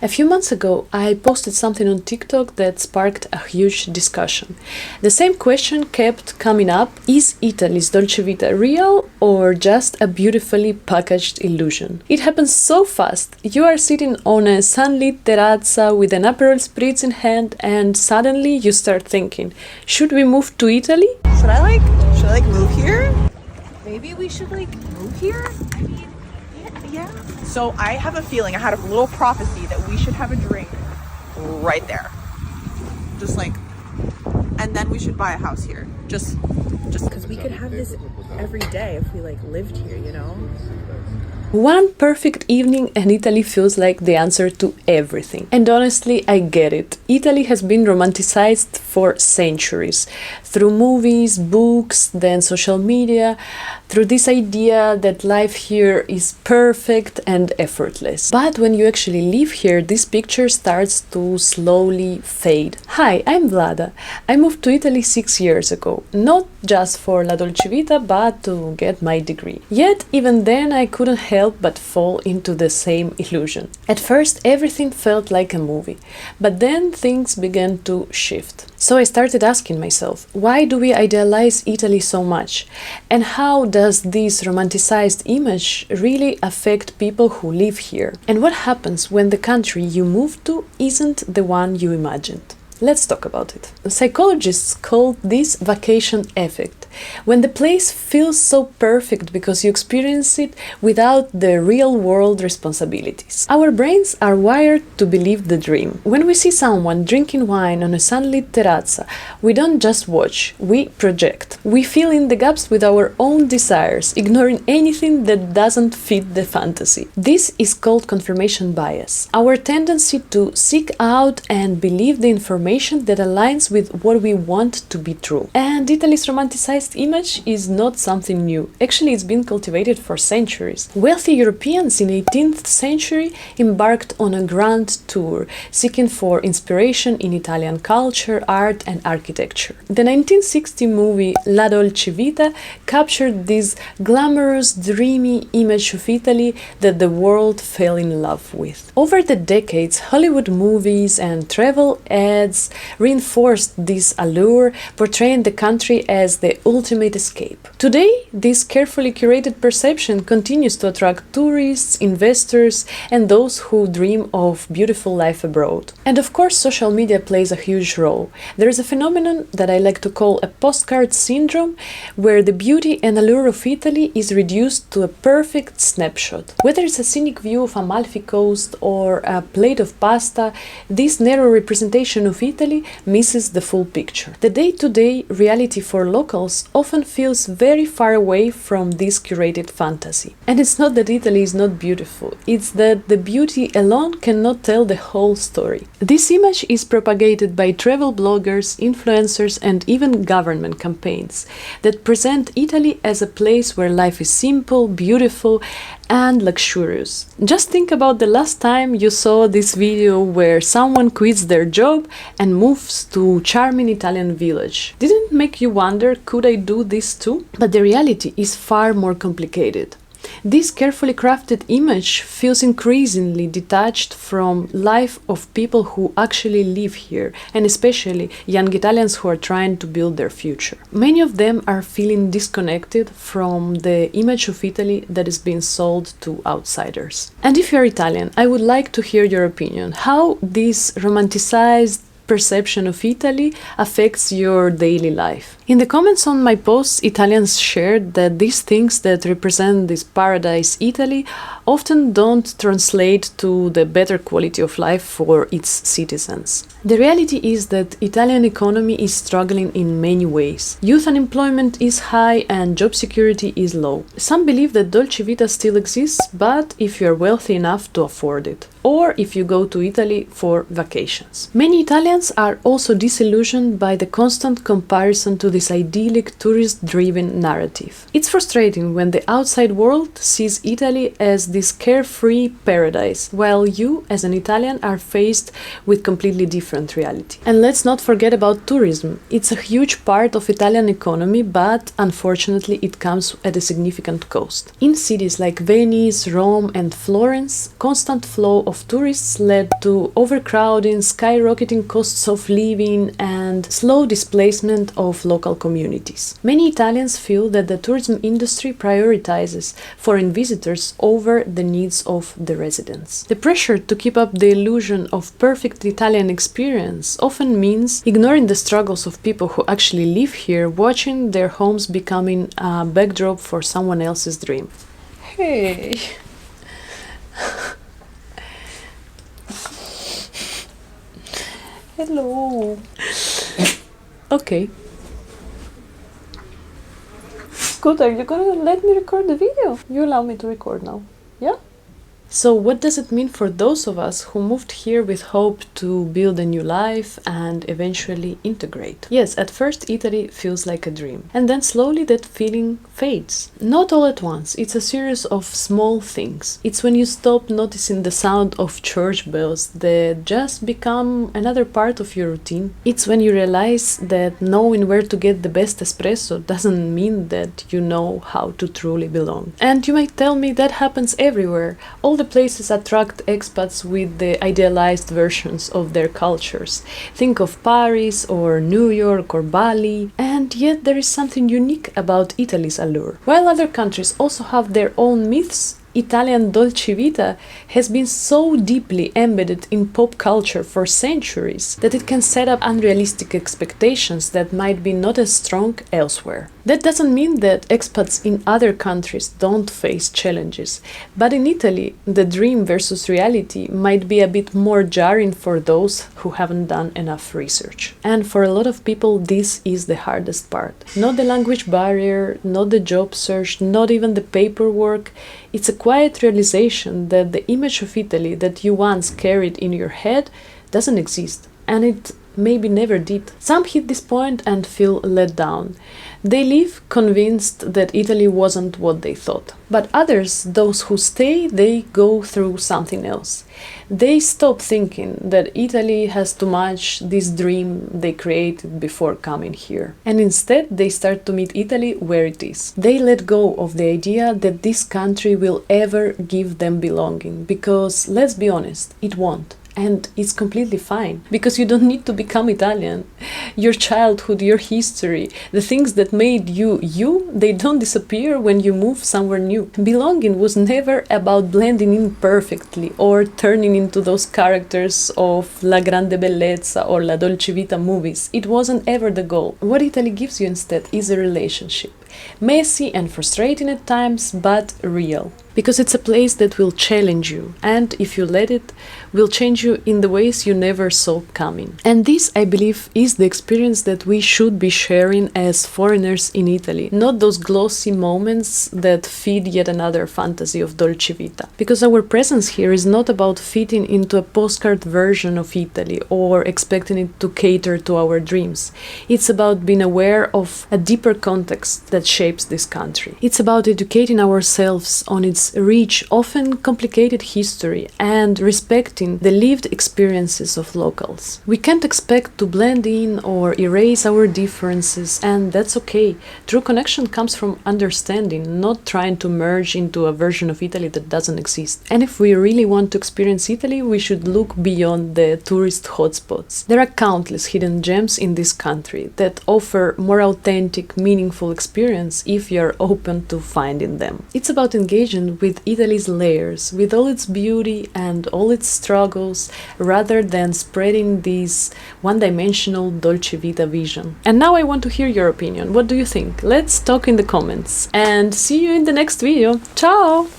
A few months ago, I posted something on TikTok that sparked a huge discussion. The same question kept coming up: is Italy's dolce vita real or just a beautifully packaged illusion? It happens so fast. You are sitting on a sunlit terrazza with an Aperol Spritz in hand, and suddenly you start thinking, should we move to Italy? Should I move here? Maybe we should move here? I mean, yeah. So I have a feeling, I had a little prophecy that we should have a drink right there. And then we should buy a house here. Just because we could have this every day if we lived here, you know? One perfect evening and Italy feels like the answer to everything. And honestly, I get it. Italy has been romanticized for centuries. Through movies, books, then social media, through this idea that life here is perfect and effortless. But when you actually live here, this picture starts to slowly fade. Hi, I'm Vlada. I moved to Italy 6 years ago. Not just for La Dolce Vita, but to get my degree. Yet, even then, I couldn't help but fall into the same illusion. At first, everything felt like a movie, but then things began to shift. So I started asking myself, why do we idealize Italy so much? And how does this romanticized image really affect people who live here? And what happens when the country you move to isn't the one you imagined? Let's talk about it. Psychologists call this vacation effect, when the place feels so perfect because you experience it without the real-world responsibilities. Our brains are wired to believe the dream. When we see someone drinking wine on a sunlit terrazza, we don't just watch, we project. We fill in the gaps with our own desires, ignoring anything that doesn't fit the fantasy. This is called confirmation bias, our tendency to seek out and believe the information that aligns with what we want to be true. And Italy's romanticized image is not something new. Actually, it's been cultivated for centuries. Wealthy Europeans in the 18th century embarked on a grand tour, seeking for inspiration in Italian culture, art, and architecture. The 1960 movie La Dolce Vita captured this glamorous, dreamy image of Italy that the world fell in love with. Over the decades, Hollywood movies and travel ads reinforced this allure, portraying the country as the ultimate escape. Today, this carefully curated perception continues to attract tourists, investors, and those who dream of beautiful life abroad. And of course, social media plays a huge role. There is a phenomenon that I like to call a postcard syndrome, where the beauty and allure of Italy is reduced to a perfect snapshot. Whether it's a scenic view of Amalfi Coast or a plate of pasta, this narrow representation of Italy misses the full picture. The day-to-day reality for locals often feels very far away from this curated fantasy. And it's not that Italy is not beautiful, it's that the beauty alone cannot tell the whole story. This image is propagated by travel bloggers, influencers, and even government campaigns that present Italy as a place where life is simple, beautiful, and luxurious. Just think about the last time you saw this video where someone quits their job and moves to charming Italian village. Didn't it make you wonder, could I do this too? But the reality is far more complicated. This carefully crafted image feels increasingly detached from life of people who actually live here, and especially young Italians who are trying to build their future. Many of them are feeling disconnected from the image of Italy that is being sold to outsiders. And if you're Italian, I would like to hear your opinion. How this romanticized perception of Italy affects your daily life. In the comments on my posts, Italians shared that these things that represent this paradise Italy often don't translate to the better quality of life for its citizens. The reality is that Italian economy is struggling in many ways. Youth unemployment is high and job security is low. Some believe that Dolce Vita still exists, but if you are wealthy enough to afford it, or if you go to Italy for vacations. Many Italians are also disillusioned by the constant comparison to this idyllic tourist-driven narrative. It's frustrating when the outside world sees Italy as this carefree paradise, while you, as an Italian, are faced with completely different reality. And let's not forget about tourism. It's a huge part of Italian economy, but unfortunately it comes at a significant cost. In cities like Venice, Rome, and Florence, constant flow of tourists led to overcrowding, skyrocketing costs of living, and slow displacement of local communities. Many Italians feel that the tourism industry prioritizes foreign visitors over the needs of the residents. The pressure to keep up the illusion of perfect Italian experience often means ignoring the struggles of people who actually live here, watching their homes becoming a backdrop for someone else's dream. Hey. Hello. Okay. Good, are you gonna let me record the video? You allow me to record now, yeah? So what does it mean for those of us who moved here with hope to build a new life and eventually integrate? Yes, at first Italy feels like a dream, and then slowly that feeling fades. Not all at once, it's a series of small things. It's when you stop noticing the sound of church bells that just become another part of your routine. It's when you realize that knowing where to get the best espresso doesn't mean that you know how to truly belong. And you might tell me that happens everywhere. All the places attract expats with the idealized versions of their cultures. Think of Paris or New York or Bali, and yet there is something unique about Italy's allure. While other countries also have their own myths, Italian dolce vita has been so deeply embedded in pop culture for centuries that it can set up unrealistic expectations that might be not as strong elsewhere. That doesn't mean that expats in other countries don't face challenges, but in Italy, the dream versus reality might be a bit more jarring for those who haven't done enough research. And for a lot of people, this is the hardest part. Not the language barrier, not the job search, not even the paperwork. It's a quiet realization that the image of Italy that you once carried in your head doesn't exist, and it maybe never did. Some hit this point and feel let down. They leave convinced that Italy wasn't what they thought. But others, those who stay, they go through something else. They stop thinking that Italy has to match this dream they created before coming here. And instead, they start to meet Italy where it is. They let go of the idea that this country will ever give them belonging, because let's be honest, it won't. And it's completely fine, because you don't need to become Italian. Your childhood, your history, the things that made you you, they don't disappear when you move somewhere new. Belonging was never about blending in perfectly or turning into those characters of La Grande Bellezza or La Dolce Vita movies. It wasn't ever the goal. What Italy gives you instead is a relationship. Messy and frustrating at times, but real. Because it's a place that will challenge you, and if you let it, will change you in the ways you never saw coming. And this, I believe, is the experience that we should be sharing as foreigners in Italy, not those glossy moments that feed yet another fantasy of Dolce Vita. Because our presence here is not about fitting into a postcard version of Italy or expecting it to cater to our dreams. It's about being aware of a deeper context that shapes this country. It's about educating ourselves on its rich, often complicated history and respecting the lived experiences of locals. We can't expect to blend in or erase our differences, and that's okay. True connection comes from understanding, not trying to merge into a version of Italy that doesn't exist. And if we really want to experience Italy, we should look beyond the tourist hotspots. There are countless hidden gems in this country that offer more authentic, meaningful experience if you're open to finding them. It's about engaging with Italy's layers, with all its beauty and all its struggles, rather than spreading this one-dimensional Dolce Vita vision. And now I want to hear your opinion. What do you think? Let's talk in the comments. And see you in the next video. Ciao!